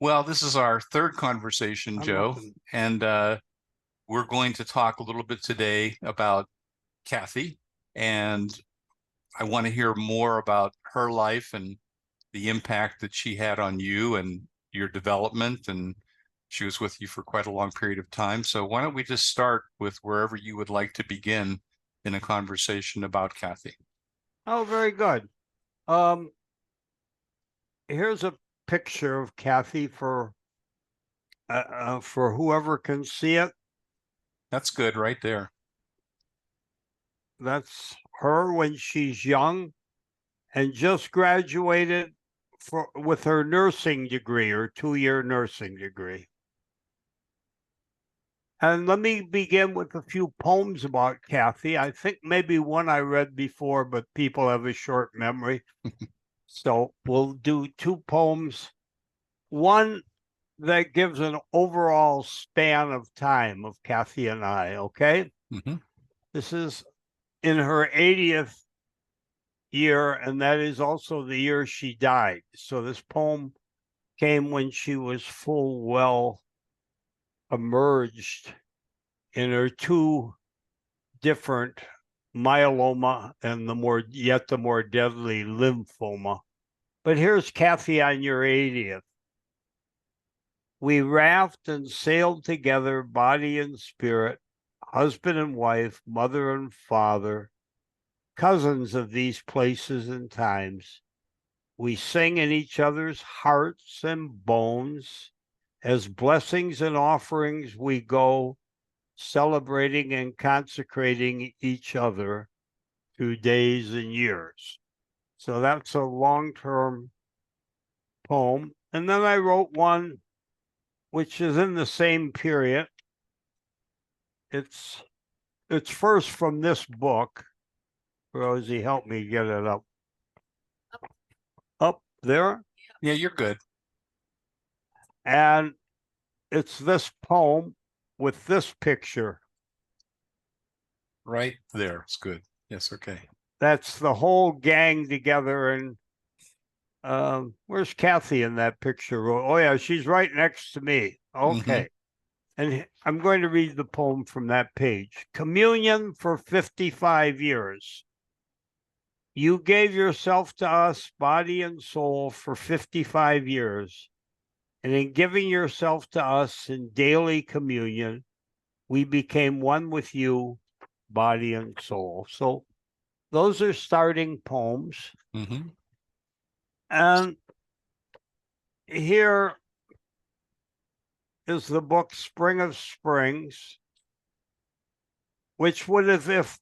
Well, this is our third conversation, Joe, and we're going to talk a little bit today about Kathy, and I want to hear more about her life and the impact that she had on you and your development. And she was with you for quite a long period of time. So why don't we just start with wherever you would like to begin in a conversation about Kathy? Oh, very good. Here's a picture of Kathy for whoever can see it. That's good right there. That's her when she's young and just graduated with her nursing degree, her 2-year nursing degree. And let me begin with a few poems about Kathy. I think maybe one I read before, but people have a short memory. So we'll do 2 poems. One that gives an overall span of time of Kathy and I, okay? Mm-hmm. This is in her 80th year, and that is also the year she died. So this poem came when she was full well emerged in her 2 different myeloma and the more deadly lymphoma. But here's Kathy on your 80th. We raft and sailed together, body and spirit, husband and wife, mother and father, cousins of these places and times. We sing in each other's hearts and bones. As blessings and offerings we go, celebrating and consecrating each other through days and years. So that's a long-term poem. And then I wrote one which is in the same period. It's first from this book. Rosie, help me get it up. Up there? Yeah, you're good. And it's this poem with this picture. Right there. It's good. Yes, okay. That's the whole gang together. And where's Kathy in that picture? Oh, yeah, she's right next to me. Okay. And I'm going to read the poem from that page. Communion for 55 years. You gave yourself to us, body and soul, for 55 years. And in giving yourself to us in daily communion, we became one with you, body and soul. So those are starting poems. And here is the book Spring of Springs, which would have, if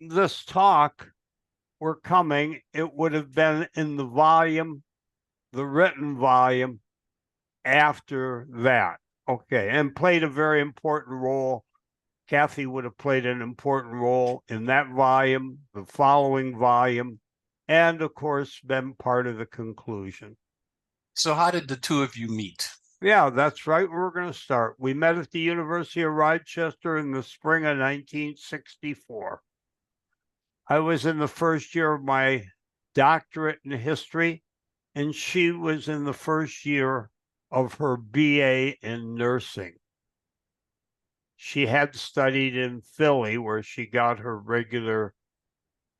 this talk were coming, it would have been in the volume, the written volume after that. Okay, and played a very important role. Kathy would have played an important role in that volume, the following volume, and of course, been part of the conclusion. So how did the 2 of you meet? Yeah, that's right. We're going to start. We met at the University of Rochester in the spring of 1964. I was in the first year of my doctorate in history, and she was in the first year of her BA in nursing. She had studied in Philly, where she got her regular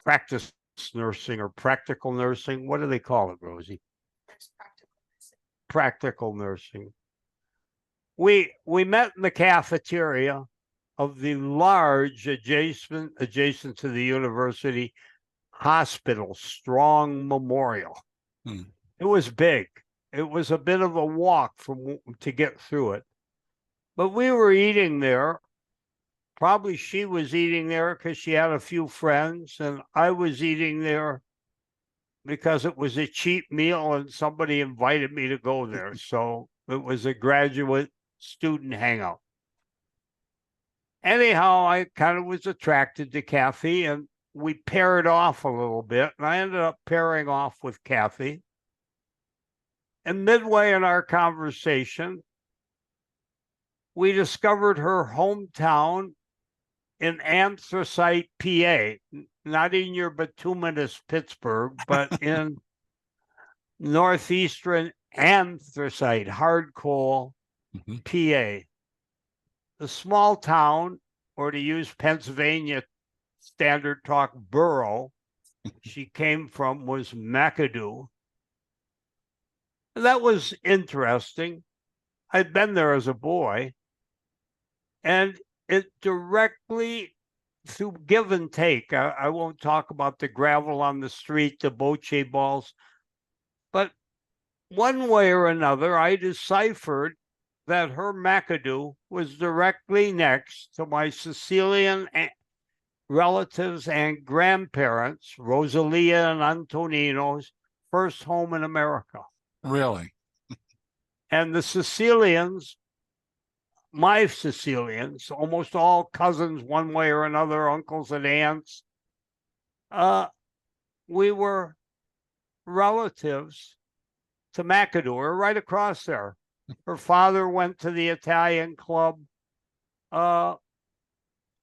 practice nursing or practical nursing. What do they call it, Rosie? That's practical nursing. Practical nursing. We met in the cafeteria of the large adjacent to the university hospital, Strong Memorial. It was big. It was a bit of a walk to get through it. But we were eating there. Probably she was eating there because she had a few friends, and I was eating there because it was a cheap meal and somebody invited me to go there. So it was a graduate student hangout. Anyhow, I kind of was attracted to Kathy, and we paired off a little bit, and I ended up pairing off with Kathy. And midway in our conversation, we discovered her hometown in Anthracite, PA, not in your bituminous Pittsburgh, but in northeastern anthracite, hard coal, Mhm. PA. The small town, or to use Pennsylvania standard talk, borough she came from was McAdoo. That was interesting. I'd been there as a boy, and it directly, through give and take, I won't talk about the gravel on the street, the bocce balls, but one way or another, I deciphered that her McAdoo was directly next to my Sicilian relatives and grandparents, Rosalia and Antonino's first home in America. Really? And the Sicilians, my Sicilians, almost all cousins one way or another, uncles and aunts, we were relatives to McAdoo, right across there. Her father went to the Italian club.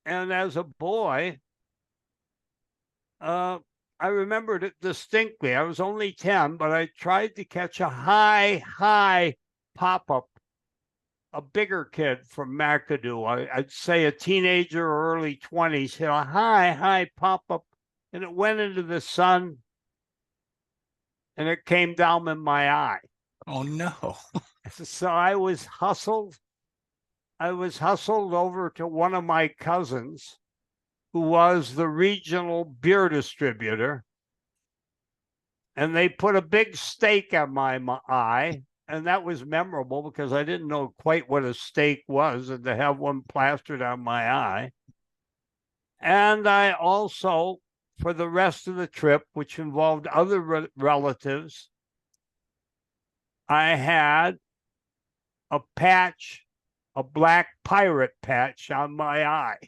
And as a boy, I remembered it distinctly. I was only 10, but I tried to catch a high pop-up, a bigger kid from McAdoo. I'd say a teenager or early 20s, hit a high pop-up, and it went into the sun, and it came down in my eye. Oh, no. So I was hustled over to one of my cousins, who was the regional beer distributor. And they put a big stake on my eye. And that was memorable because I didn't know quite what a stake was, and to have one plastered on my eye. And I also, for the rest of the trip, which involved other relatives, I had a patch, a black pirate patch on my eye,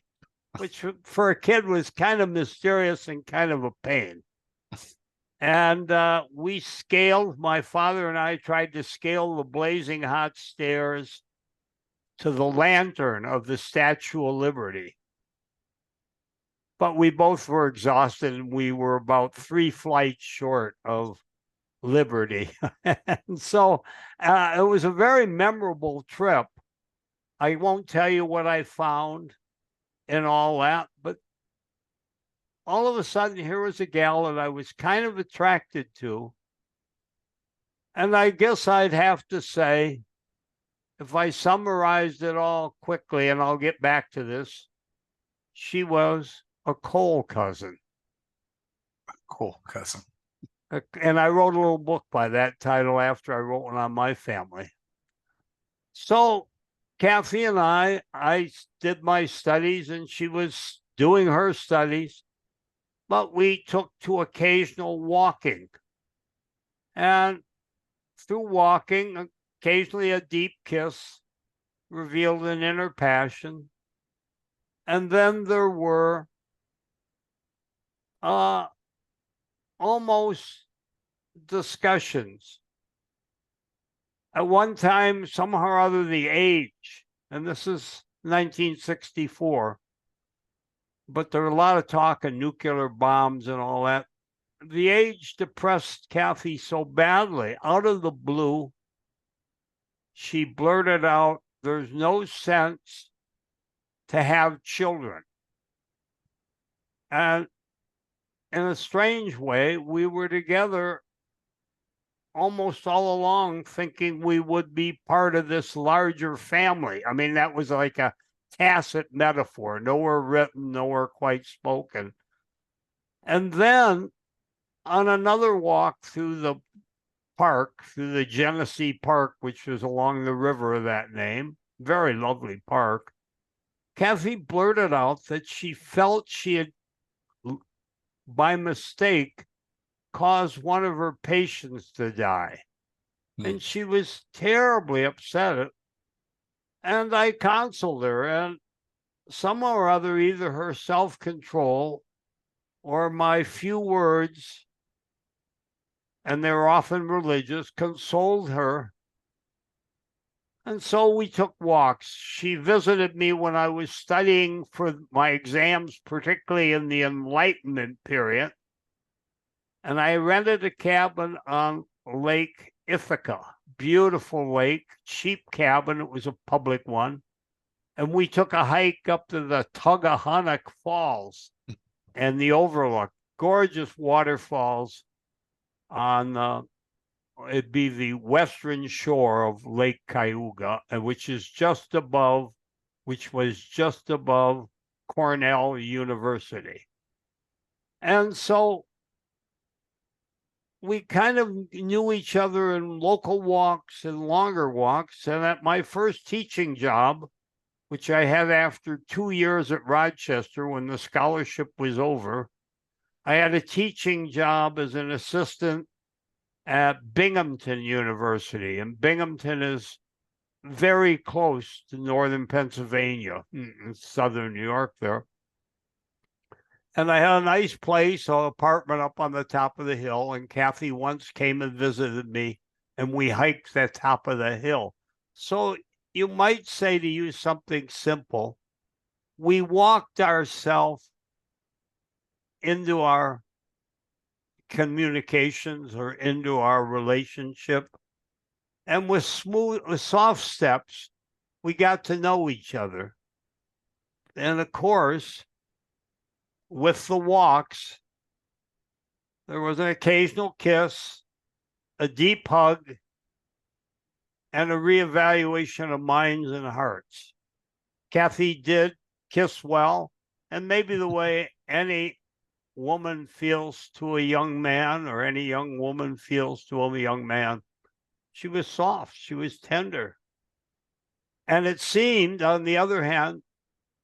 which for a kid was kind of mysterious and kind of a pain. And we scaled, my father and I tried to scale the blazing hot stairs to the lantern of the Statue of Liberty. But we both were exhausted, and we were about 3 flights short of Liberty. And so it was a very memorable trip. I won't tell you what I found and all that, but all of a sudden, here was a gal that I was kind of attracted to. And I guess I'd have to say, if I summarized it all quickly, and I'll get back to this, she was a coal cousin. Cool cousin. And I wrote a little book by that title after I wrote one on my family. So Kathy and I did my studies, and she was doing her studies, but we took to occasional walking. And through walking, occasionally a deep kiss revealed an inner passion. And then there were almost discussions. At one time, somehow or other, the age, and this is 1964, but there were a lot of talk of nuclear bombs and all that. The age depressed Kathy so badly. Out of the blue, she blurted out, "There's no sense to have children." And in a strange way, we were together almost all along, thinking we would be part of this larger family. I mean, that was like a tacit metaphor, nowhere written, nowhere quite spoken. And then on another walk through the park, through the Genesee Park, which was along the river of that name, very lovely park, Kathy blurted out that she felt she had, by mistake, caused one of her patients to die. And she was terribly upset. And I counseled her, and somehow or other, either her self-control or my few words, and they were often religious, consoled her. And so we took walks. She visited me when I was studying for my exams, particularly in the Enlightenment period. And I rented a cabin on Lake Ithaca, beautiful lake, cheap cabin. It was a public one. And we took a hike up to the Tuggahanock Falls and the overlook, gorgeous waterfalls on it'd be the western shore of Lake Cayuga, which was just above Cornell University. And so we kind of knew each other in local walks and longer walks. And at my first teaching job, which I had after 2 years at Rochester when the scholarship was over, I had a teaching job as an assistant at Binghamton University. And Binghamton is very close to northern Pennsylvania, in southern New York there. And I had a nice place, an apartment up on the top of the hill. And Kathy once came and visited me, and we hiked the top of the hill. So you might say to you something simple. We walked ourselves into our communications or into our relationship. And with soft steps, we got to know each other. And of course, with the walks, there was an occasional kiss, a deep hug, and a reevaluation of minds and hearts. Kathy did kiss well, and maybe the way any woman feels to a young man or any young woman feels to a young man. She was soft, she was tender. And it seemed, on the other hand,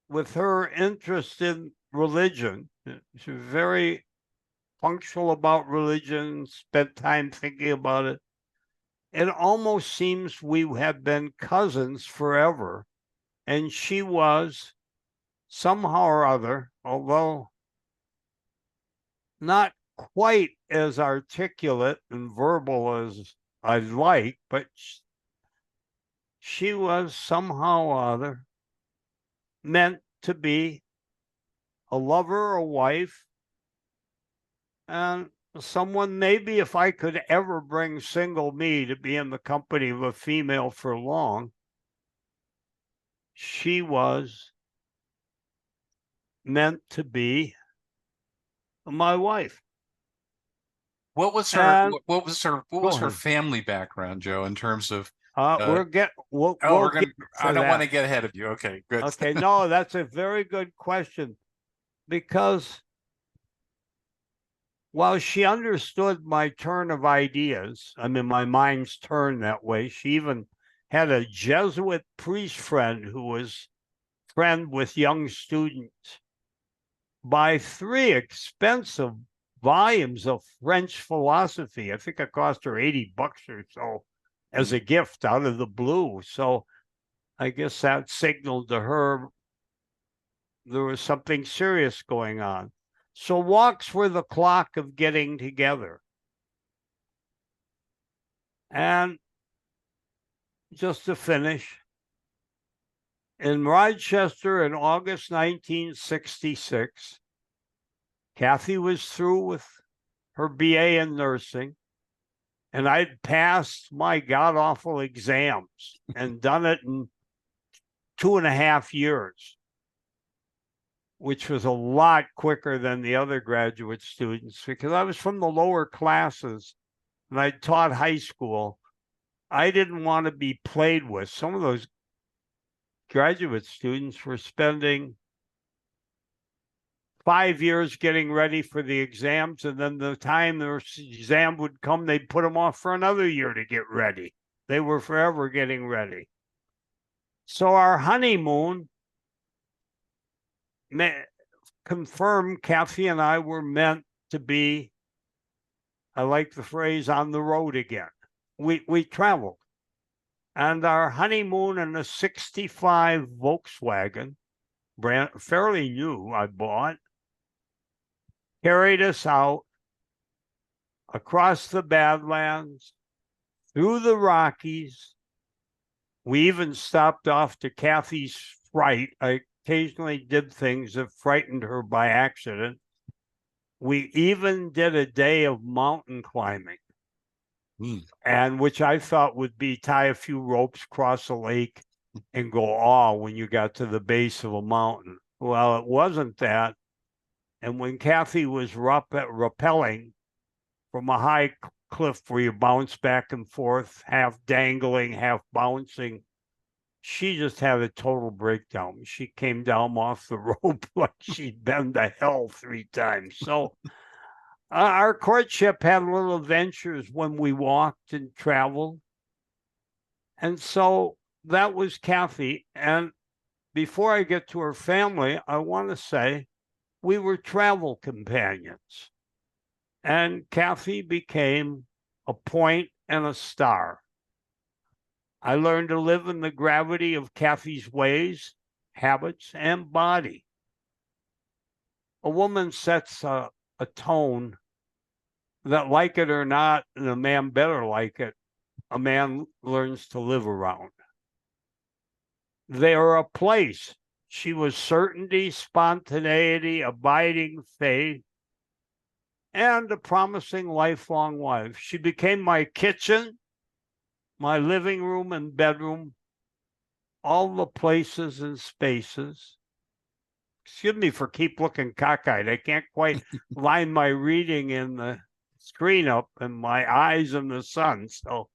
with her interest in religion, she was very punctual about religion, spent time thinking about it. It almost seems we have been cousins forever. And she was somehow or other, although not quite as articulate and verbal as I'd like, but she was somehow or other meant to be a lover, a wife, and someone, maybe if I could ever bring single me to be in the company of a female for long, she was meant to be my wife. What was her family background, Joe, in terms of I don't want to get ahead of you. Okay, good. Okay, no, that's a very good question, because while she understood my turn of ideas, I mean, my mind's turned that way. She even had a Jesuit priest friend who was friend with young students. Buy 3 expensive volumes of French philosophy. I think it cost her $80 or so as a gift out of the blue. So I guess that signaled to her there was something serious going on. So walks were the clock of getting together. And just to finish, in Rochester in August 1966, Kathy was through with her BA in nursing, and I'd passed my god-awful exams and done it in 2.5 years, which was a lot quicker than the other graduate students, because I was from the lower classes and I taught high school. I didn't want to be played with. Some of those graduate students were spending 5 years getting ready for the exams, and then the time their exam would come, they'd put them off for another year to get ready. They were forever getting ready. So our honeymoon confirmed Kathy and I were meant to be, I like the phrase, on the road again. We traveled. And our honeymoon in a 65 Volkswagen, fairly new, I bought, carried us out across the Badlands, through the Rockies. We even stopped off to Kathy's fright. I occasionally did things that frightened her by accident. We even did a day of mountain climbing. and which I thought would be tie a few ropes, cross a lake, and go all when you got to the base of a mountain. Well, it wasn't that. And when Kathy was rappelling from a high cliff where you bounce back and forth, half dangling, half bouncing, she just had a total breakdown. She came down off the rope like she'd been to hell 3 times. So our courtship had little adventures when we walked and traveled. And so that was Kathy. And before I get to her family, I want to say we were travel companions. And Kathy became a point and a star. I learned to live in the gravity of Kathy's ways, habits, and body. A woman sets a tone that, like it or not, and a man better like it, a man learns to live around. They are a place. She was certainty, spontaneity, abiding faith, and a promising lifelong wife. She became my kitchen, my living room and bedroom, all the places and spaces. Excuse me for keep looking cockeyed. I can't quite line my reading in the screen up and my eyes in the sun. So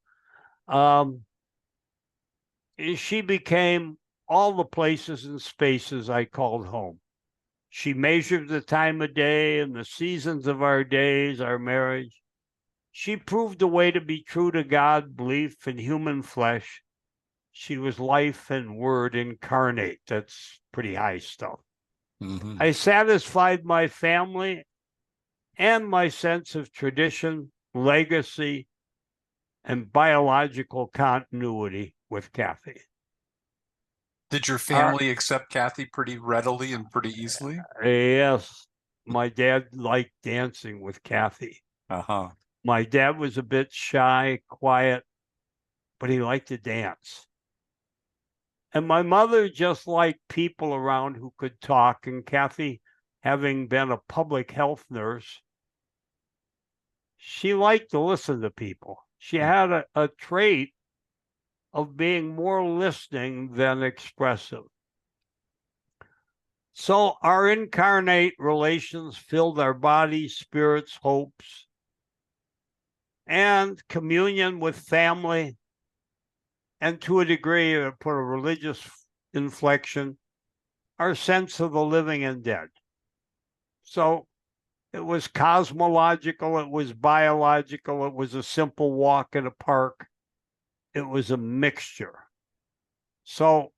she became all the places and spaces I called home. She measured the time of day and the seasons of our days, our marriage. She proved a way to be true to God, belief, and human flesh. She was life and word incarnate. That's pretty high stuff. Mm-hmm. I satisfied my family and my sense of tradition, legacy, and biological continuity with Kathy. Did your family accept Kathy pretty readily and pretty easily? Yes. My dad liked dancing with Kathy. Uh-huh. My dad was a bit shy, quiet, but he liked to dance. And my mother just liked people around who could talk. And Kathy, having been a public health nurse, she liked to listen to people. She had a trait of being more listening than expressive. So our incarnate relations filled our bodies, spirits, hopes, and communion with family, and to a degree, put a religious inflection, our sense of the living and dead. So it was cosmological, it was biological, it was a simple walk in a park. It was a mixture. So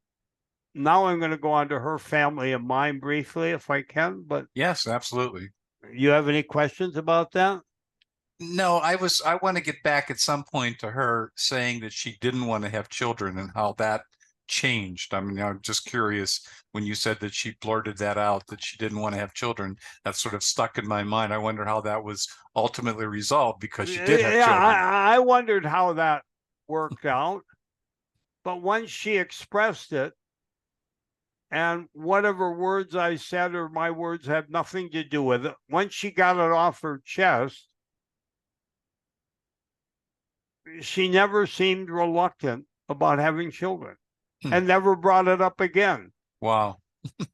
now I'm going to go on to her family and mine briefly, if I can. But yes, absolutely. You have any questions about that? No, I want to get back at some point to her saying that she didn't want to have children and how that changed. I mean, I'm just curious when you said that she blurted that out, that she didn't want to have children. That sort of stuck in my mind. I wonder how that was ultimately resolved because she did have children. I wondered how that worked out. But once she expressed it, and whatever words I said or my words had nothing to do with it, once she got it off her chest, she never seemed reluctant about having children and never brought it up again. Wow.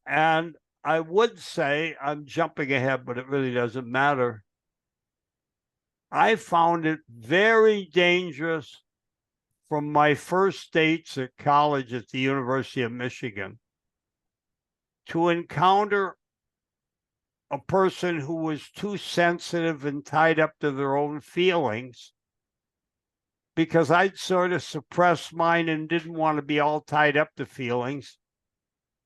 And I would say, I'm jumping ahead, but it really doesn't matter. I found it very dangerous from my first dates at college at the University of Michigan to encounter a person who was too sensitive and tied up to their own feelings, because I'd sort of suppressed mine and didn't want to be all tied up to feelings.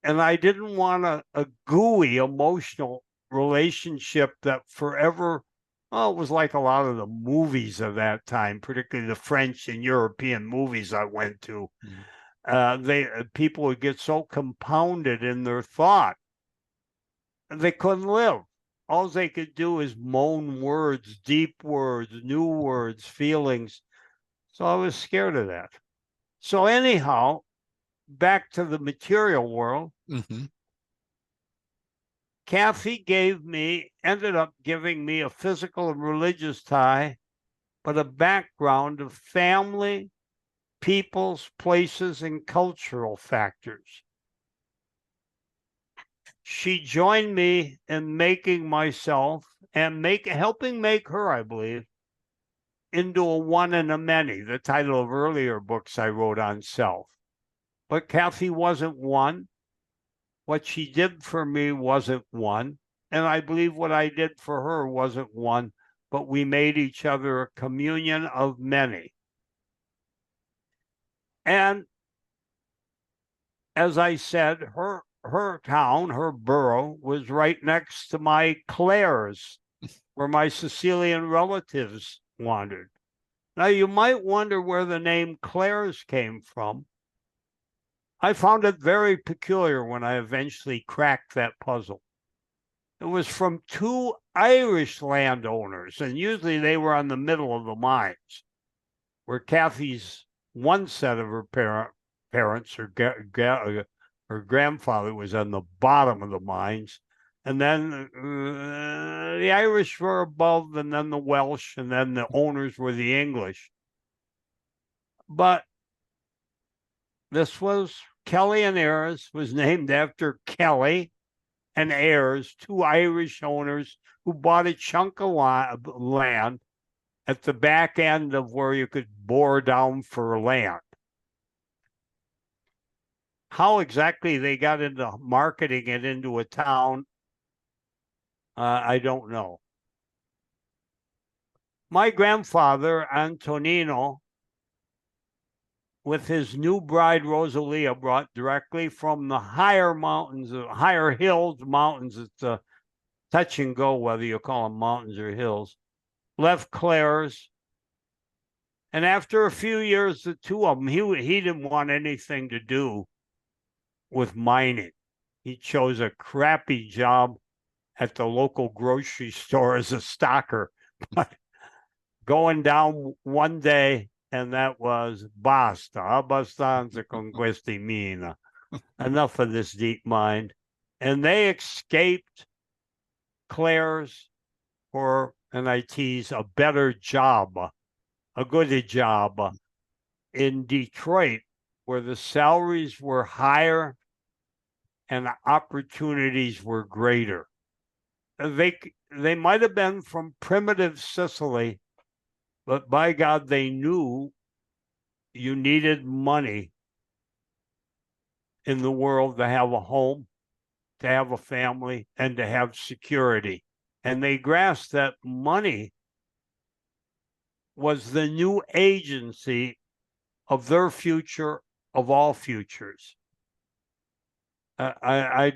And I didn't want a gooey emotional relationship that forever, it was like a lot of the movies of that time, particularly the French and European movies I went to. People would get so compounded in their thought, they couldn't live. All they could do is moan words, deep words, new words, feelings. So I was scared of that. So anyhow, back to the material world. Mm-hmm. Kathy ended up giving me a physical and religious tie, but a background of family, peoples, places, and cultural factors. She joined me in making myself and helping make her, I believe, into a one and a many, the title of earlier books I wrote on self. But Kathy wasn't one. What she did for me wasn't one. And I believe what I did for her wasn't one, but we made each other a communion of many. And as I said, her town, her borough, was right next to my Claire's, where my Sicilian relatives wandered. Now, you might wonder where the name Claire's came from. I found it very peculiar when I eventually cracked that puzzle. It was from two Irish landowners, and usually they were on the middle of the mines, where Kathy's one set of her parents, her grandfather was on the bottom of the mines, and then the Irish were above, and then the Welsh, and then the owners were the English. But this was Kelly and Ayres, was named after Kelly and Ayres, two Irish owners who bought a chunk of land at the back end of where you could bore down for land. How exactly they got into marketing it into a town, I don't know. My grandfather, Antonino, with his new bride, Rosalia, brought directly from the higher hills, mountains, it's touch and go whether you call them mountains or hills, left Claire's. And after a few years, the two of them, he didn't want anything to do with mining. He chose a crappy job at the local grocery store as a stocker, but going down one day, and that was basta, abbastanza con questi mina. Enough of this deep mind. And they escaped Claire's for, and I tease, a better job, a good job in Detroit, where the salaries were higher and the opportunities were greater. They might have been from primitive Sicily, but by God, they knew you needed money in the world to have a home, to have a family, and to have security. And they grasped that money was the new agency of their future, of all futures. I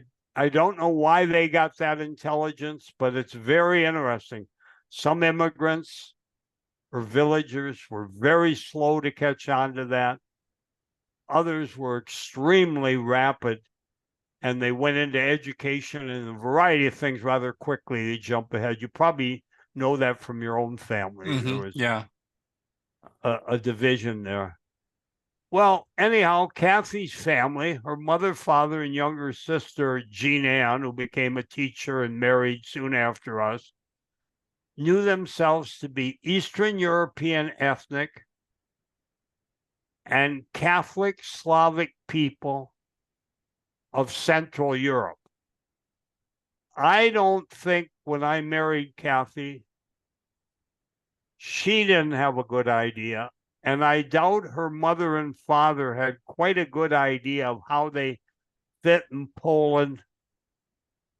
don't know why they got that intelligence, but it's very interesting. Some immigrants or villagers were very slow to catch on to that. Others were extremely rapid, and they went into education and a variety of things rather quickly. They jump ahead. You probably know that from your own family. Mm-hmm. There was Yeah, a division there. Well, anyhow, Kathy's family, her mother, father, and younger sister, Jean Ann, who became a teacher and married soon after us, knew themselves to be Eastern European ethnic and Catholic Slavic people of Central Europe. I don't think when I married Kathy, she didn't have a good idea. And I doubt her mother and father had quite a good idea of how they fit in Poland,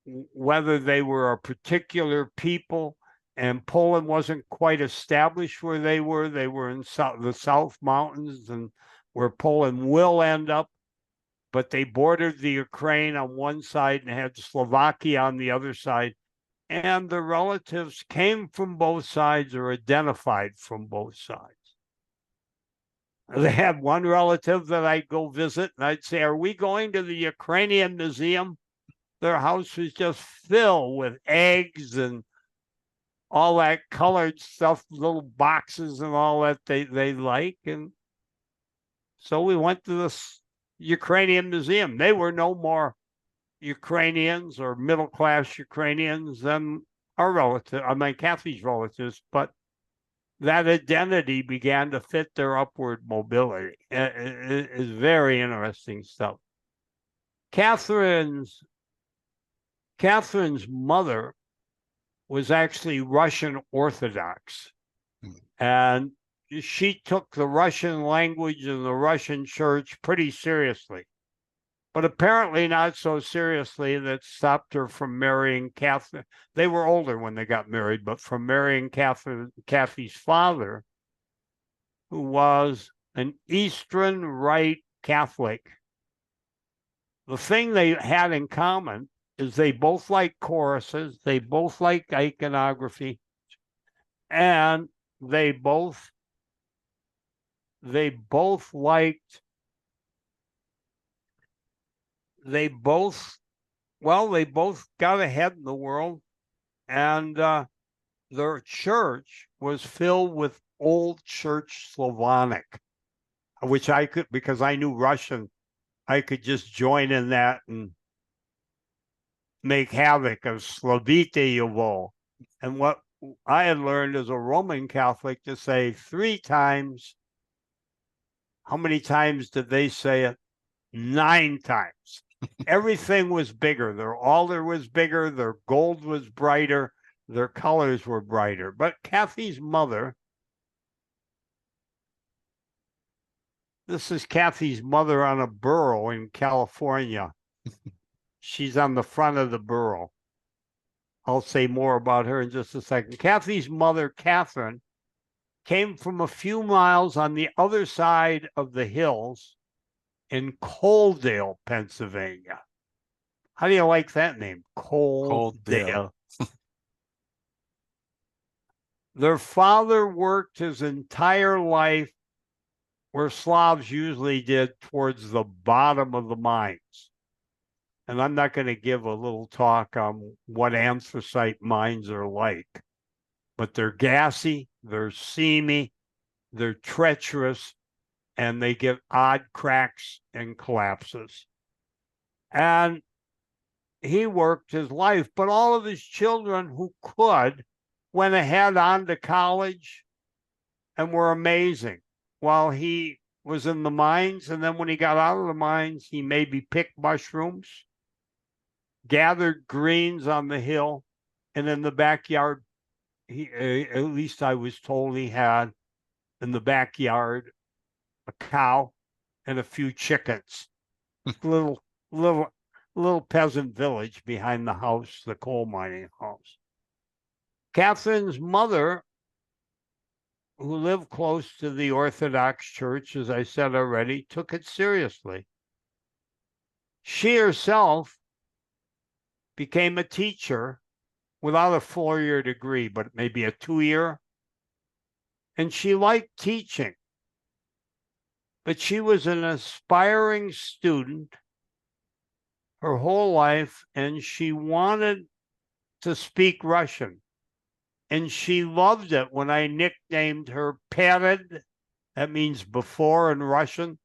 whether they were a particular people, and Poland wasn't quite established where they were. They were in the South Mountains and where Poland will end up, but they bordered the Ukraine on one side and had Slovakia on the other side. And the relatives came from both sides or identified from both sides. They had one relative that I'd go visit, and I'd say, "Are we going to the Ukrainian museum?" Their house was just filled with eggs and all that colored stuff, little boxes and all that they like. And so we went to this Ukrainian museum. They were no more Ukrainians or middle-class Ukrainians than our relative, I mean, Kathy's relatives, but that identity began to fit their upward mobility. It is very interesting stuff. Catherine's mother was actually Russian Orthodox. And she took the Russian language and the Russian church pretty seriously, but apparently not so seriously that stopped her from marrying Catherine. They were older when they got married, but from marrying Kathy's father, who was an Eastern Rite Catholic. The thing they had in common is they both liked choruses, they both liked iconography, and they both liked, they both got ahead in the world, and their church was filled with old church Slavonic, which I could, because I knew Russian, I could just join in that and make havoc of Slaviteyevo. And what I had learned as a Roman Catholic to say 3 times. How many times did they say it? 9 times. Everything was bigger. Their altar was bigger. Their gold was brighter. Their colors were brighter. But Kathy's mother, this is Kathy's mother on a burro in California. She's on the front of the burro. I'll say more about her in just a second. Kathy's mother, Catherine, came from a few miles on the other side of the hills in Coaldale, Pennsylvania. How do you like that name? Coaldale. Their father worked his entire life where Slavs usually did, towards the bottom of the mines. And I'm not going to give a little talk on what anthracite mines are like, but they're gassy, they're seamy, they're treacherous, and they get odd cracks and collapses. And he worked his life, but all of his children who could went ahead on to college and were amazing while he was in the mines. And then when he got out of the mines, he maybe picked mushrooms, gathered greens on the hill, and in the backyard, he, at least I was told, he had in the backyard a cow and a few chickens. little peasant village behind the house, the coal mining house. Catherine's mother, who lived close to the Orthodox Church, as I said already, took it seriously. She herself became a teacher without a 4-year degree, but maybe a 2-year. And she liked teaching. But she was an aspiring student her whole life, and she wanted to speak Russian. And she loved it when I nicknamed her Pered, that means before in Russian,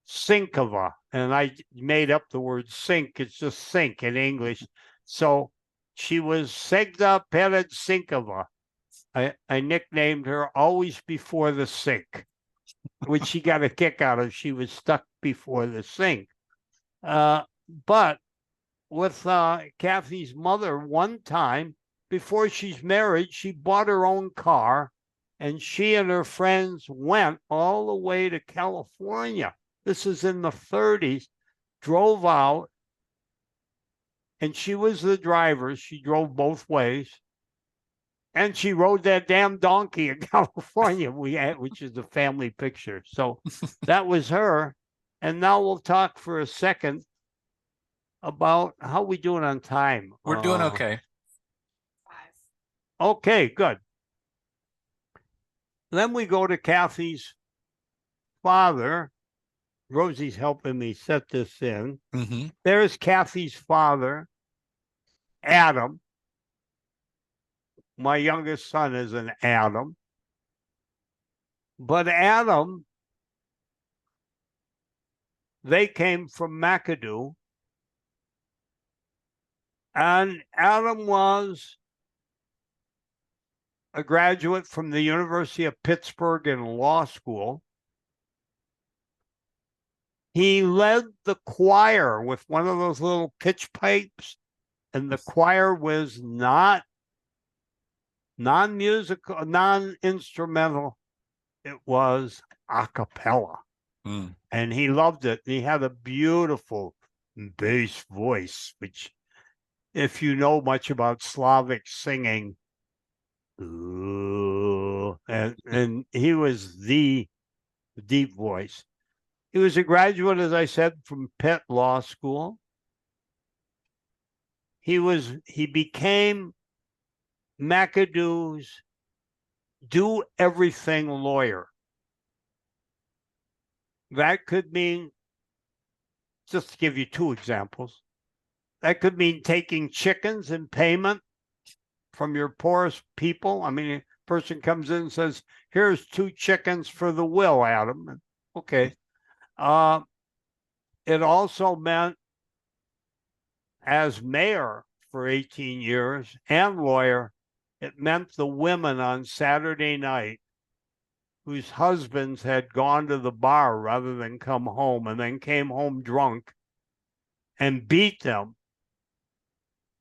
Sinkova. And I made up the word sink. It's just sink in English. So she was Segda Pered Sinkova. I nicknamed her always before the sink, which she got a kick out of. She was stuck before the sink. But with Kathy's mother, one time before she's married, she bought her own car, and she and her friends went all the way to California. This is in the 30s, drove out, and she was the driver. She drove both ways. And she rode that damn donkey in California, which is a family picture. So that was her. And now we'll talk for a second about how we doing on time. We're doing okay. 5. Okay, good. Then we go to Kathy's father. Rosie's helping me set this in. Mm-hmm. There's Kathy's father, Adam. My youngest son is an Adam. But Adam, they came from McAdoo. And Adam was a graduate from the University of Pittsburgh in law school. He led the choir with one of those little pitch pipes, and the choir was not non-musical, non-instrumental. It was a cappella. Mm. And he loved it. He had a beautiful bass voice, which, if you know much about Slavic singing, and he was the deep voice. He was a graduate, as I said, from Pitt Law School. He became McAdoo's do-everything lawyer. That could mean, just to give you two examples, that could mean taking chickens in payment from your poorest people. I mean, a person comes in and says, here's 2 chickens for the will, Adam. Okay. It also meant, as mayor for 18 years and lawyer, it meant the women on Saturday night whose husbands had gone to the bar rather than come home and then came home drunk and beat them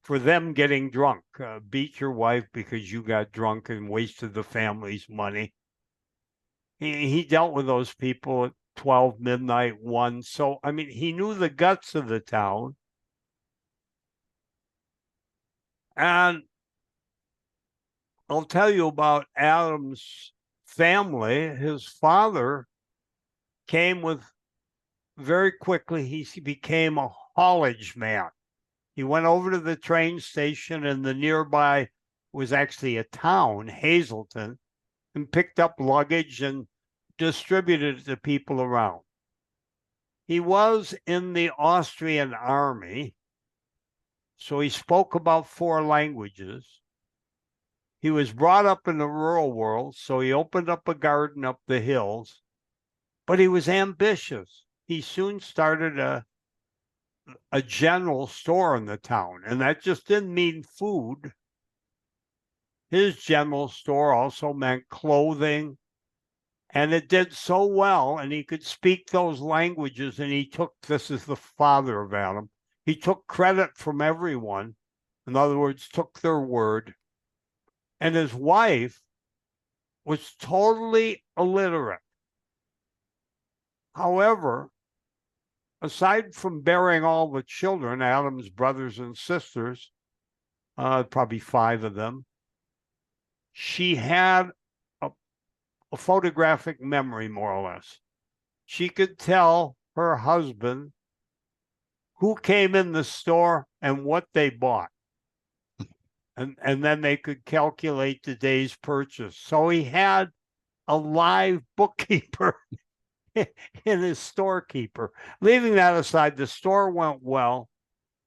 for them getting drunk. Beat your wife because you got drunk and wasted the family's money. He dealt with those people at 12 midnight, 1. So, I mean, he knew the guts of the town. And I'll tell you about Adam's family. His father came with, very quickly, he became a haulage man. He went over to the train station, and the nearby was actually a town, Hazleton, and picked up luggage and distributed it to people around. He was in the Austrian army, so he spoke about 4 languages. He was brought up in the rural world, so he opened up a garden up the hills, but he was ambitious. He soon started a general store in the town, and that just didn't mean food. His general store also meant clothing, and it did so well, and he could speak those languages, and this is the father of Adam, he took credit from everyone. In other words, took their word. And his wife was totally illiterate. However, aside from bearing all the children, Adam's brothers and sisters, probably 5 of them, she had a photographic memory, more or less. She could tell her husband who came in the store and what they bought. And then they could calculate the day's purchase. So he had a live bookkeeper in his storekeeper. Leaving that aside, the store went well,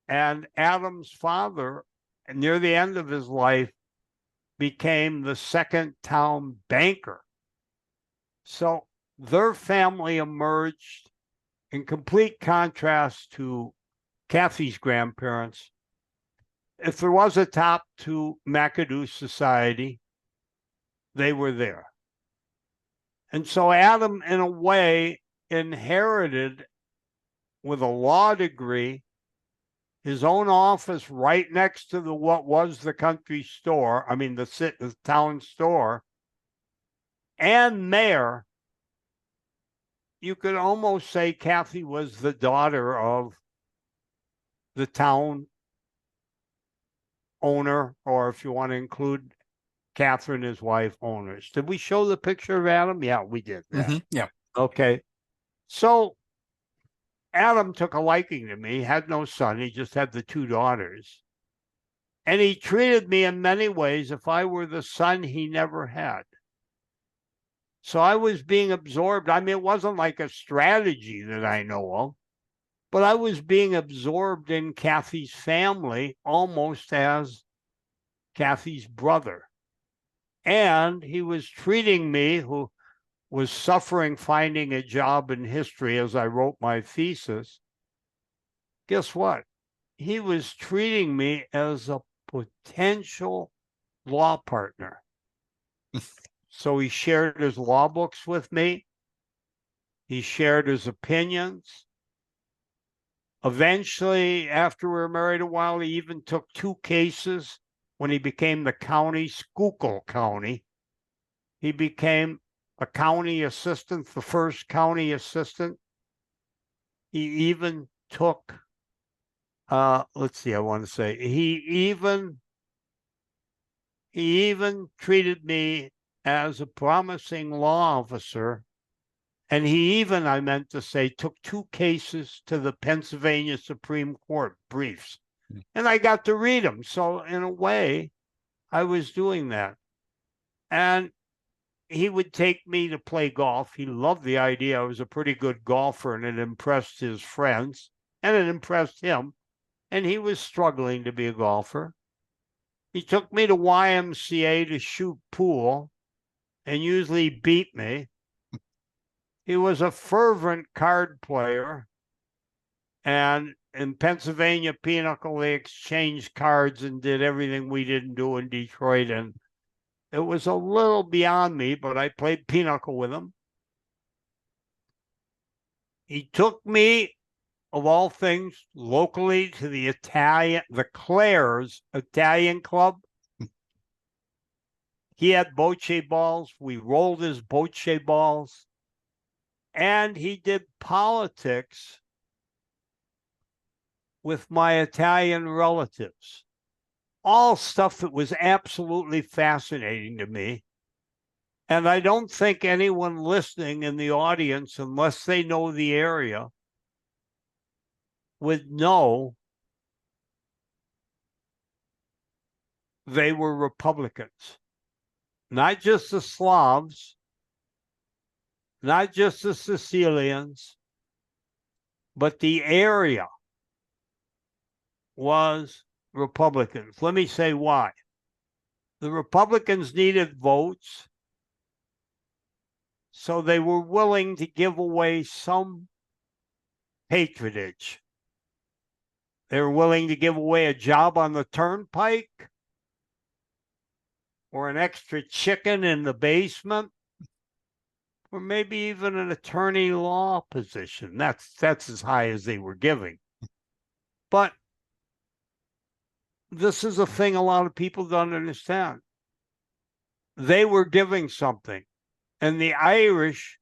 and Adam's father, near the end of his life, became the second town banker. So their family emerged in complete contrast to Kathy's grandparents. If there was a top to McAdoo society, they were there. And so Adam, in a way, inherited, with a law degree, his own office right next to what was the country store, the town store, and mayor. You could almost say Kathy was the daughter of the town owner, or if you want to include Catherine, his wife, owners. Did we show the picture of Adam? Yeah, we did. Yeah. Okay. So Adam took a liking to me, had no son. He just had the 2 daughters. And he treated me in many ways if I were the son he never had. So I was being absorbed. I mean, it wasn't like a strategy that I know of, but I was being absorbed in Kathy's family almost as Kathy's brother. And he was treating me, who was suffering finding a job in history as I wrote my thesis. Guess what? He was treating me as a potential law partner. So he shared his law books with me. He shared his opinions. Eventually, after we were married a while, he even took 2 cases when he became the county, Schuylkill County. He became a county assistant, the first county assistant. He even took, let's see, I want to say, he even treated me as a promising law officer. And he even, I meant to say, took 2 cases to the Pennsylvania Supreme Court, briefs. And I got to read them. So in a way, I was doing that. And he would take me to play golf. He loved the idea I was a pretty good golfer, and it impressed his friends, and it impressed him. And he was struggling to be a golfer. He took me to YMCA to shoot pool and usually beat me. He was a fervent card player. And in Pennsylvania, Pinochle, they exchanged cards and did everything we didn't do in Detroit. And it was a little beyond me, but I played Pinochle with him. He took me, of all things, locally to the Claire's Italian club. He had bocce balls. We rolled his bocce balls. And he did politics with my Italian relatives. All stuff that was absolutely fascinating to me. And I don't think anyone listening in the audience, unless they know the area, would know they were Republicans. Not just the Slavs, not just the Sicilians, but the area was Republicans. Let me say why. The Republicans needed votes, so they were willing to give away some patronage. They were willing to give away a job on the turnpike or an extra chicken in the basement, or maybe even an attorney law position. That's as high as they were giving. But this is a thing a lot of people don't understand. They were giving something, and the Irish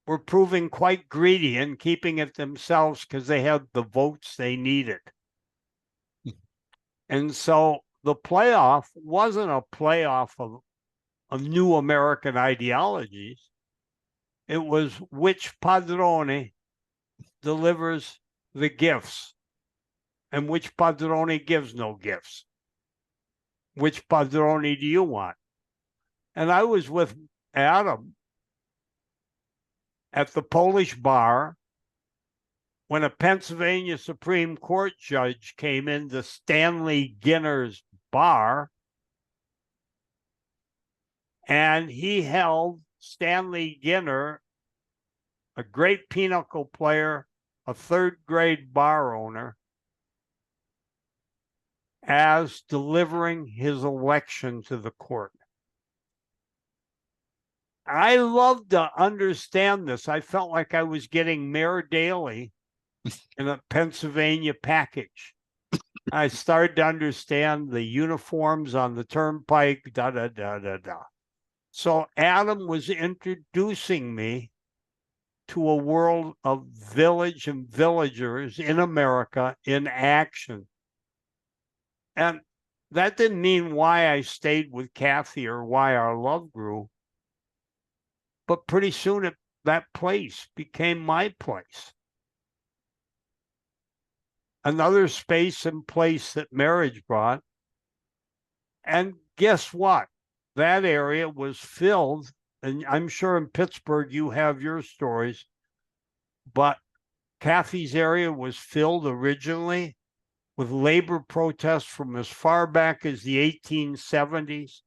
were proving quite greedy and keeping it themselves because they had the votes they needed. And so the playoff wasn't a playoff of new American ideologies. It was which padrone delivers the gifts and which padrone gives no gifts. Which padrone do you want? And I was with Adam at the Polish bar when a Pennsylvania Supreme Court judge came into Stanley Ginner's bar, and he held Stanley Ginner, a great pinochle player, a 3rd grade bar owner, as delivering his election to the court. I love to understand this. I felt like I was getting Mayor Daley in a Pennsylvania package. I started to understand the uniforms on the turnpike, So Adam was introducing me to a world of village and villagers in America in action. And that didn't mean why I stayed with Kathy or why our love grew. But pretty soon that place became my place. Another space and place that marriage brought. And guess what? That area was filled, and I'm sure in Pittsburgh you have your stories, but Kathy's area was filled originally with labor protests from as far back as the 1870s,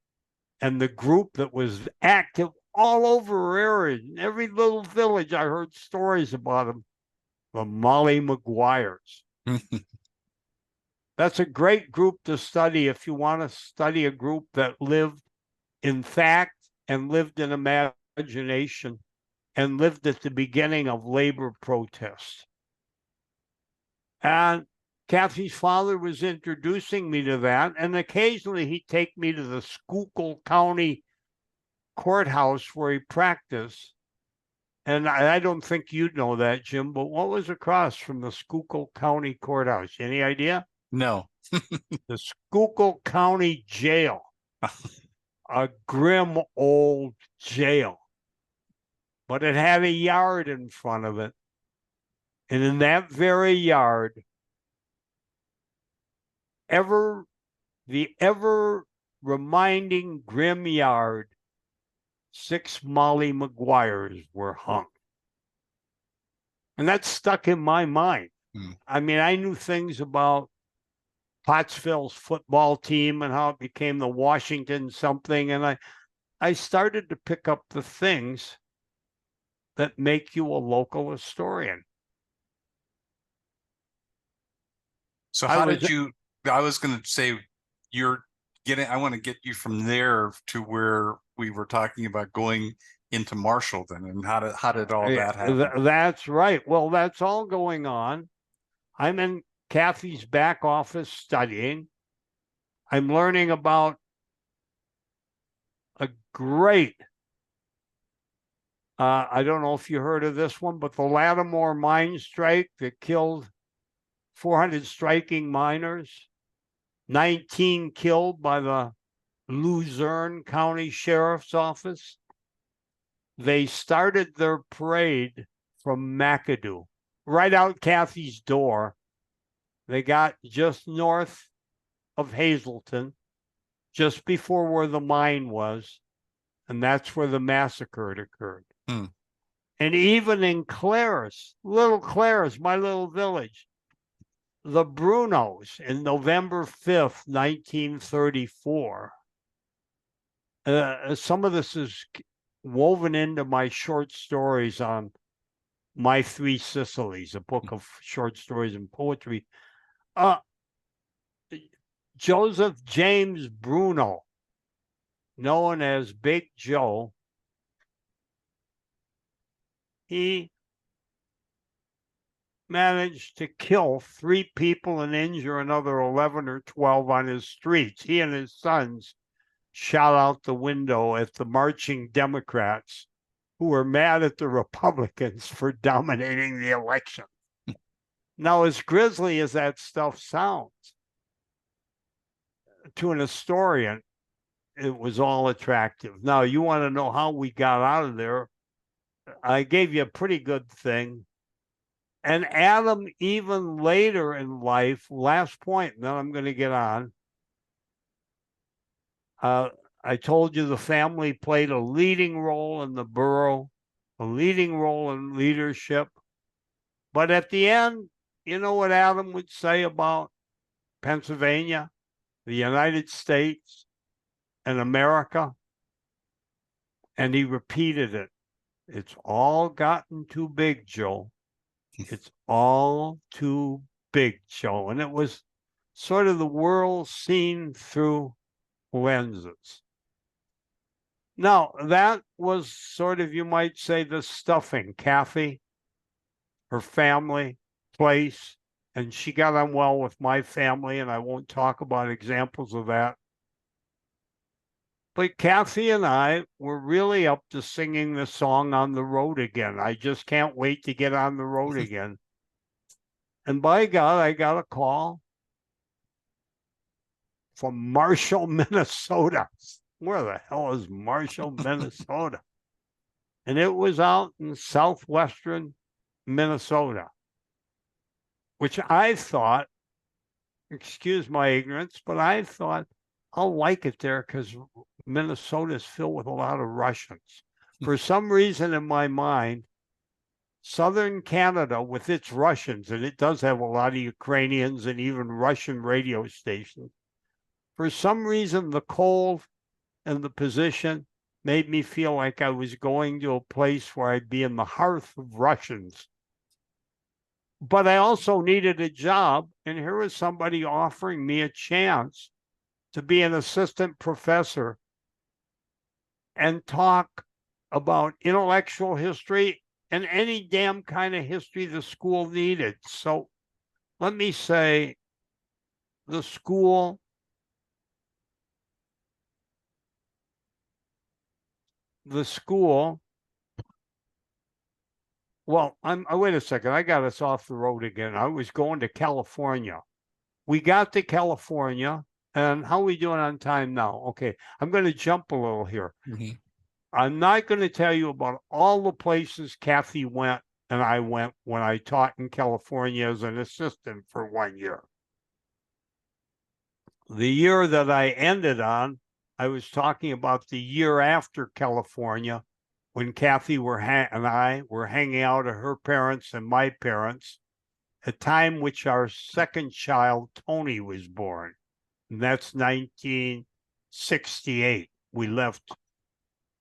and the group that was active all over her area. In every little village, I heard stories about them. The Molly Maguires. That's a great group to study if you want to study a group that lived in fact, and lived in imagination, and lived at the beginning of labor protests. And Kathy's father was introducing me to that, and occasionally he'd take me to the Schuylkill County courthouse where he practiced. And I don't think you'd know that, Jim, but what was across from the Schuylkill County courthouse? Any idea? No. The Schuylkill County Jail. A grim old jail. But it had a yard in front of it. And in that very yard, the ever reminding grim yard, 6 Molly Maguires were hung. And that stuck in my mind. I mean, I knew things about Pottsville's football team and how it became the Washington something. And I started to pick up the things that make you a local historian. So how did you, I was going to say, I want to get you from there to where we were talking about going into Marshall then, and how did all that happen? That's right. Well, that's all going on. I'm in Kathy's back office studying. I'm learning about a great, I don't know if you heard of this one, but the Lattimore mine strike that killed 400 striking miners, 19 killed by the Luzerne County Sheriff's Office. They started their parade from McAdoo, right out Kathy's door. They got just north of Hazleton, just before where the mine was, and that's where the massacre occurred. And even in Claris, little Claris, my little village, the Brunos in November 5th, 1934. Some of this is woven into my short stories on My Three Sicilies, a book of short stories and poetry. Joseph James Bruno, known as Big Joe, he managed to kill 3 people and injure another 11 or 12 on his streets. He and his sons shot out the window at the marching Democrats who were mad at the Republicans for dominating the election. Now, as grisly as that stuff sounds, to an historian, it was all attractive. Now, you want to know how we got out of there? I gave you a pretty good thing. And Adam, even later in life, last point, and then I'm going to get on. I told you the family played a leading role in the borough, a leading role in leadership. But at the end, you know what Adam would say about Pennsylvania, the United States, and America? And he repeated it. It's all gotten too big, Joe. It's all too big, Joe. And it was sort of the world seen through lenses. Now, that was sort of, you might say, the stuffing. Kathy, her family, place, and she got on well with my family, and I won't talk about examples of that. But Kathy and I were really up to singing the song on the road again. I just can't wait to get on the road again. And by God, I got a call from Marshall, Minnesota. Where the hell is Marshall, Minnesota? And it was out in southwestern Minnesota, which I thought, excuse my ignorance, but I thought I'll like it there because Minnesota is filled with a lot of Russians. For some reason in my mind, southern Canada with its Russians, and it does have a lot of Ukrainians and even Russian radio stations, for some reason the cold and the position made me feel like I was going to a place where I'd be in the hearth of Russians. But I also needed a job, and here was somebody offering me a chance to be an assistant professor and talk about intellectual history and any damn kind of history the school needed. So let me say the school well, wait a second. I got us off the road again. I was going to California. We got to California, and how are we doing on time now? Okay, I'm going to jump a little here. Mhm. I'm not going to tell you about all the places Kathy went and I went when I taught in California as an assistant for 1 year. The year that I ended on, I was talking about the year after California when Kathy and I were hanging out at her parents and my parents, a time which our second child, Tony, was born. And that's 1968. We left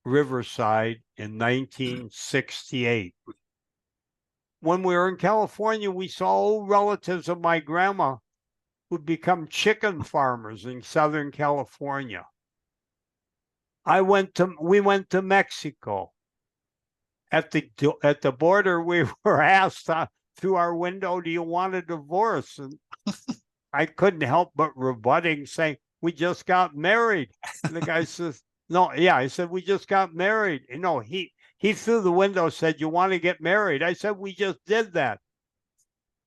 Riverside in 1968. When we were in California, we saw old relatives of my grandma who'd become chicken farmers in Southern California. We went to Mexico. At the border, we were asked through our window, "Do you want a divorce?" And I couldn't help but rebutting, saying, "We just got married." And the guy says, "No, yeah." I said, "We just got married." You know, he through the window said, "You want to get married?" I said, "We just did that."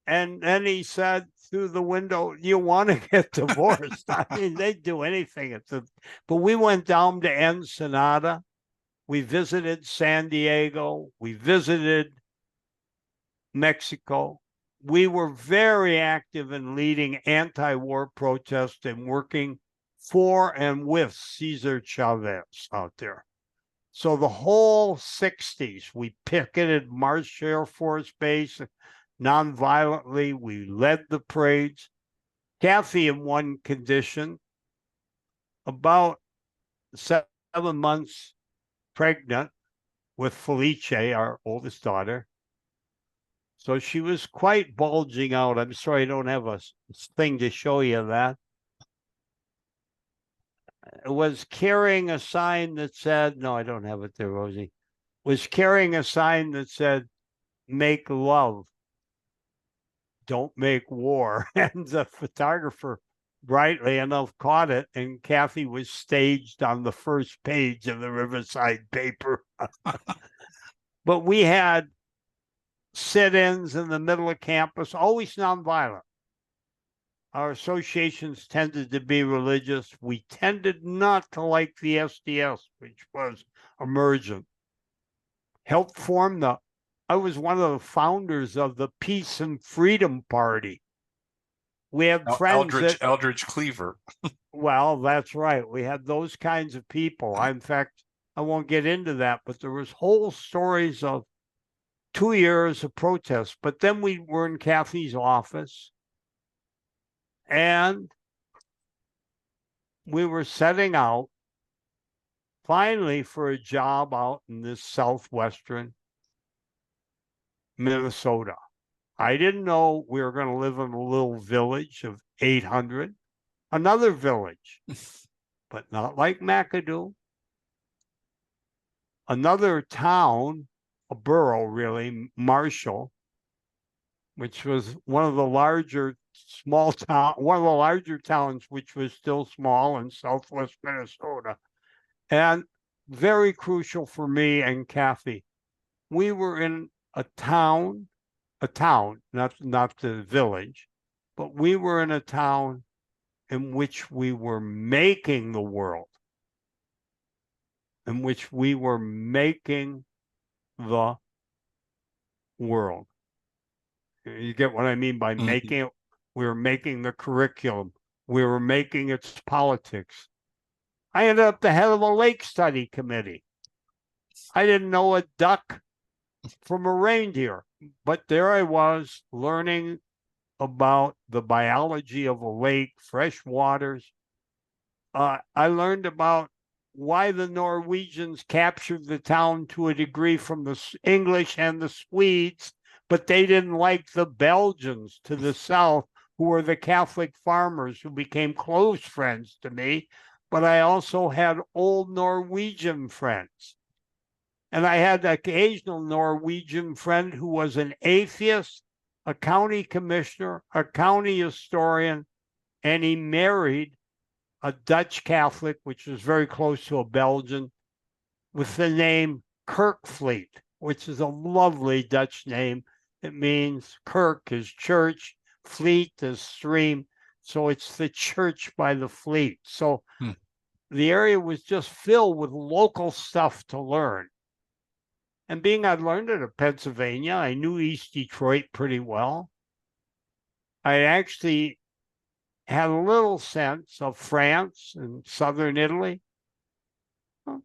And then he said through the window, "You want to get divorced?" I mean, they'd do anything. But we went down to Ensenada. We visited San Diego. We visited Mexico. We were very active in leading anti-war protests and working for and with Cesar Chavez out there. So the whole 60s, we picketed Marsh Air Force Base nonviolently. We led the parades. Kathy, in one condition, about 7 months pregnant with Felice, our oldest daughter. So she was quite bulging out. I'm sorry I don't have a thing to show you that. It was carrying a sign that said, no, I don't have it there, Rosie. Was carrying a sign that said, "Make love, don't make war." And the photographer, brightly enough, caught it, and Kathy was staged on the first page of the Riverside paper. But we had sit-ins in the middle of campus, always nonviolent. Our associations tended to be religious. We tended not to like the SDS, which was emergent. Helped form I was one of the founders of the Peace and Freedom Party. We had friends Eldridge Cleaver. Well, that's right. We had those kinds of people. In fact, I won't get into that, but there was whole stories of 2 years of protests. But then we were in Kathy's office, and we were setting out finally for a job out in this southwestern Minnesota. I didn't know we were going to live in a little village of 800, another village, but not like McAdoo. Another town, a borough really, Marshall, which was one of the larger towns, which was still small in southwest Minnesota. And very crucial for me and Kathy. We were in a town, not the village, but we were in a town in which we were making the world, in which we were making the world. You get what I mean by making it? We were making the curriculum. We were making its politics. I ended up the head of a lake study committee. I didn't know a duck from a reindeer, but there I was learning about the biology of a lake, fresh waters. I learned about why the Norwegians captured the town to a degree from the English and the Swedes, but they didn't like the Belgians to the south, who were the Catholic farmers who became close friends to me. but I also had old Norwegian friends. And I had an occasional Norwegian friend who was an atheist, a county commissioner, a county historian, and he married a Dutch Catholic, which is very close to a Belgian, with the name Kirkfleet, which is a lovely Dutch name. It means Kirk is church, fleet is stream. So it's the church by the fleet. So the area was just filled with local stuff to learn. And being I'd learned it in Pennsylvania, I knew East Detroit pretty well. I actually had a little sense of France and southern Italy. Well,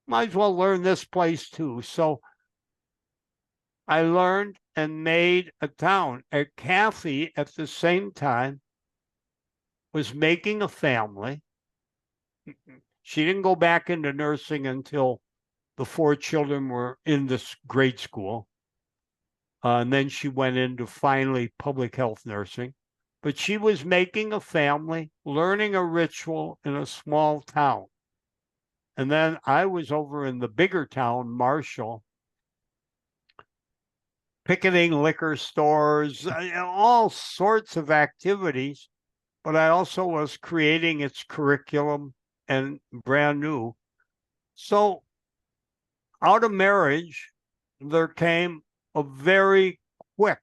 might as well learn this place too. So I learned and made a town. And Kathy, at the same time, was making a family. She didn't go back into nursing until the 4 children were in this grade school. And then she went into finally public health nursing. But she was making a family, learning a ritual in a small town. And then I was over in the bigger town, Marshall, picketing liquor stores, all sorts of activities. But I also was creating its curriculum and brand new. So out of marriage, there came a very quick,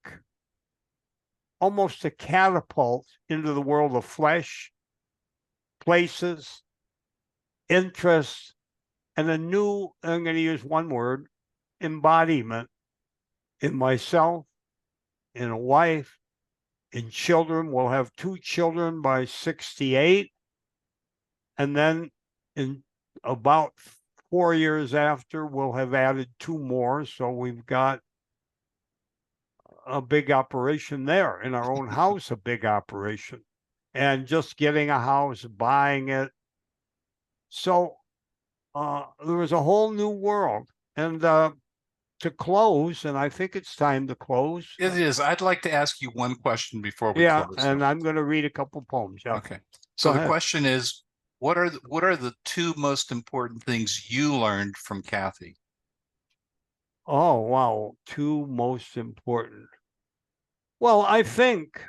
almost a catapult into the world of flesh, places, interests, and a new, I'm going to use one word, embodiment in myself, in a wife, in children. We'll have 2 children by 68. And then in about 4 years after, we'll have added 2 more. So we've got a big operation there in our own house, a big operation, and just getting a house, buying it. So there was a whole new world. And to close, and I think it's time to close. It is. I'd like to ask you one question before we Yeah, close. and I'm going to read a couple poems. Yeah. Okay. So Go the ahead. question is, what are the 2 most important things you learned from Kathy? Oh, wow. 2 most important. Well, I think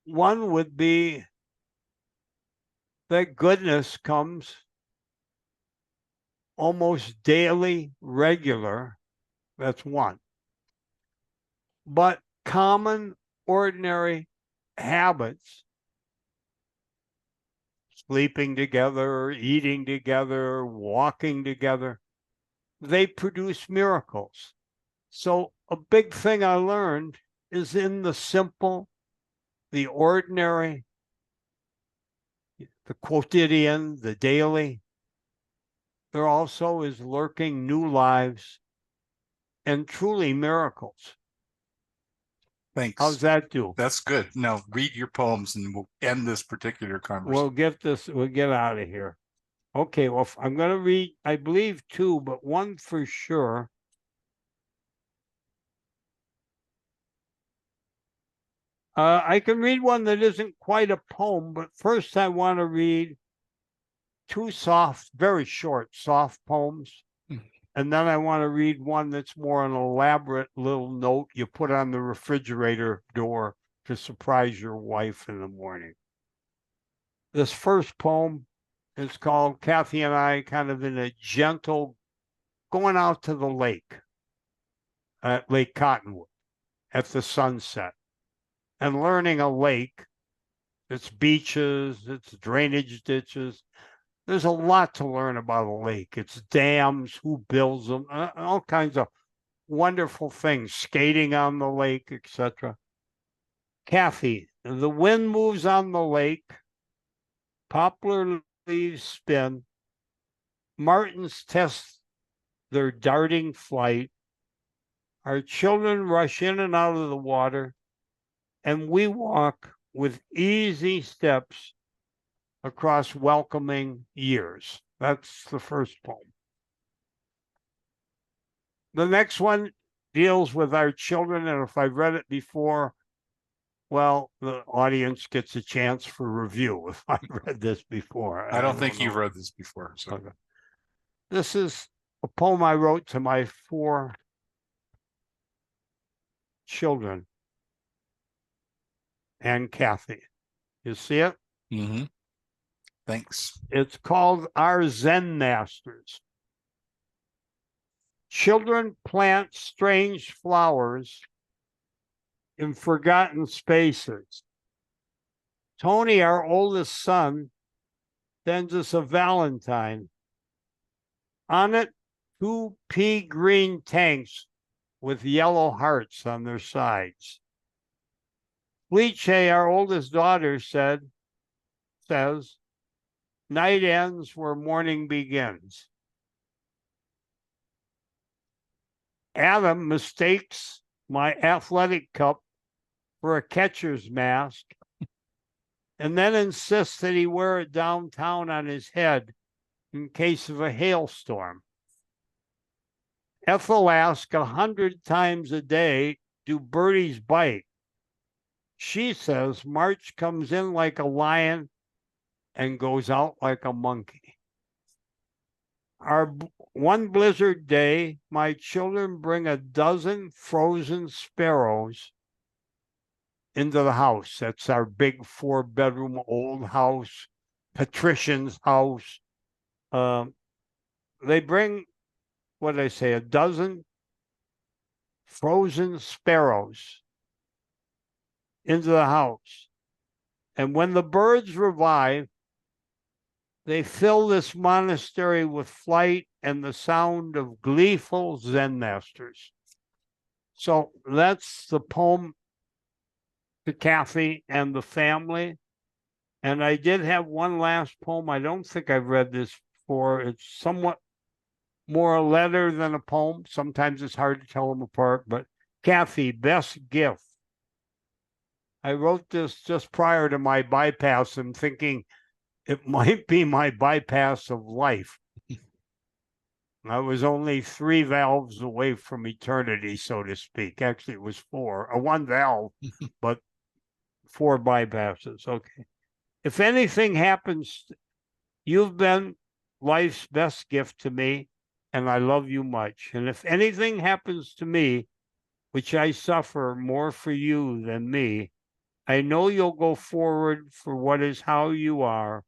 one would be that goodness comes almost daily, regular. That's one. But common, ordinary habits, sleeping together, eating together, walking together, they produce miracles. So a big thing I learned is in the simple, the ordinary, the quotidian, the daily. There also is lurking new lives and truly miracles. Thanks. How's that do? That's good. Now read your poems and we'll end this particular conversation. We'll get out of here. Okay, well, I'm going to read, I believe 2, but one for sure. I can read one that isn't quite a poem, but first I want to read 2 soft, very short, soft poems. And then I want to read one that's more an elaborate little note you put on the refrigerator door to surprise your wife in the morning. This first poem is called Kathy and I, kind of in a gentle, going out to the lake, at Lake Cottonwood, at the sunset, and learning a lake, its beaches, its drainage ditches. There's a lot to learn about a lake. It's dams, who builds them, all kinds of wonderful things, skating on the lake, etc. Kathy, the wind moves on the lake, poplar leaves spin, martins test their darting flight, our children rush in and out of the water, and we walk with easy steps across welcoming years. That's the first poem. The next one deals with our children, and if I've read it before, Well, the audience gets a chance for review if I read this before. I don't think you've know. read this before. So Okay. This is a poem I wrote to my 4 children and Kathy. You see it? mm-hmm. Thanks. It's called Our Zen Masters. Children plant strange flowers in forgotten spaces. Tony, our oldest son, sends us a Valentine. On it, 2 pea green tanks with yellow hearts on their sides. Felice, our oldest daughter, says, night ends where morning begins. Adam mistakes my athletic cup for a catcher's mask and then insists that he wear it downtown on his head in case of a hailstorm. Ethel asks 100 times a day, do birdies bite? She says March comes in like a lion and goes out like a monkey. One blizzard day, my children bring 12 frozen sparrows into the house. That's our big 4-bedroom old house, patrician's house. They bring, what did I say, 12 frozen sparrows into the house. And when the birds revive, they fill this monastery with flight and the sound of gleeful Zen masters. So that's the poem to Kathy and the family. And I did have one last poem. I don't think I've read this before. It's somewhat more a letter than a poem. Sometimes it's hard to tell them apart. But Kathy, best gift. I wrote this just prior to my bypass and thinking it might be my bypass of life. I was only 3 valves away from eternity, so to speak. Actually, it was 4, 1 valve, but 4 bypasses. Okay. If anything happens, you've been life's best gift to me, and I love you much. And if anything happens to me, which I suffer more for you than me, I know you'll go forward for what is how you are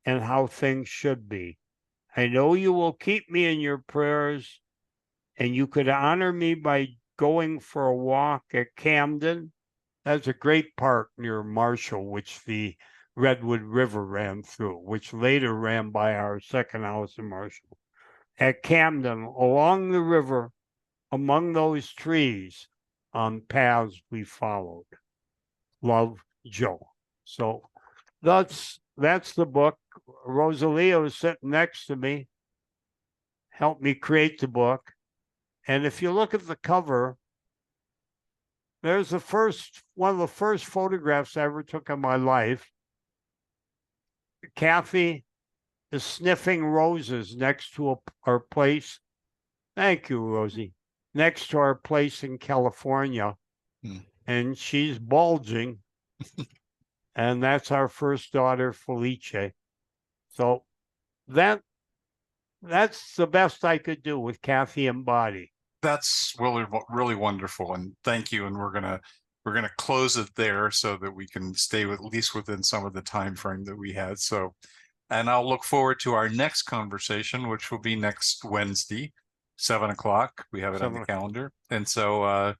and how things should be. I know you will keep me in your prayers, and you could honor me by going for a walk at Camden. That's a great park near Marshall, which the Redwood River ran through, which later ran by our second house in Marshall. At Camden, along the river, among those trees, on paths we followed. Love, Joe. So that's the book. Rosalio is sitting next to me, helped me create the book. And if you look at the cover, there's one of the first photographs I ever took in my life. Kathy is sniffing roses next to our place. Thank you, Rosie. Next to our place in California. And she's bulging. And that's our first daughter, Felice. So that's the best I could do with Kathy and Body. That's really, really wonderful. And thank you. And we're gonna close it there so that we can stay at least within some of the time frame that we had. So, and I'll look forward to our next conversation, which will be next Wednesday, 7 o'clock. We have it on the calendar. And so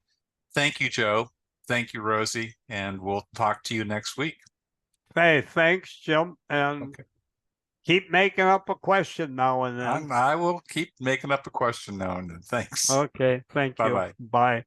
thank you, Joe. Thank you, Rosie. And we'll talk to you next week. Hey, thanks, Jim. And keep making up a question now and then. I will keep making up a question now and then. Thanks. Okay, thank you. Bye-bye. Bye.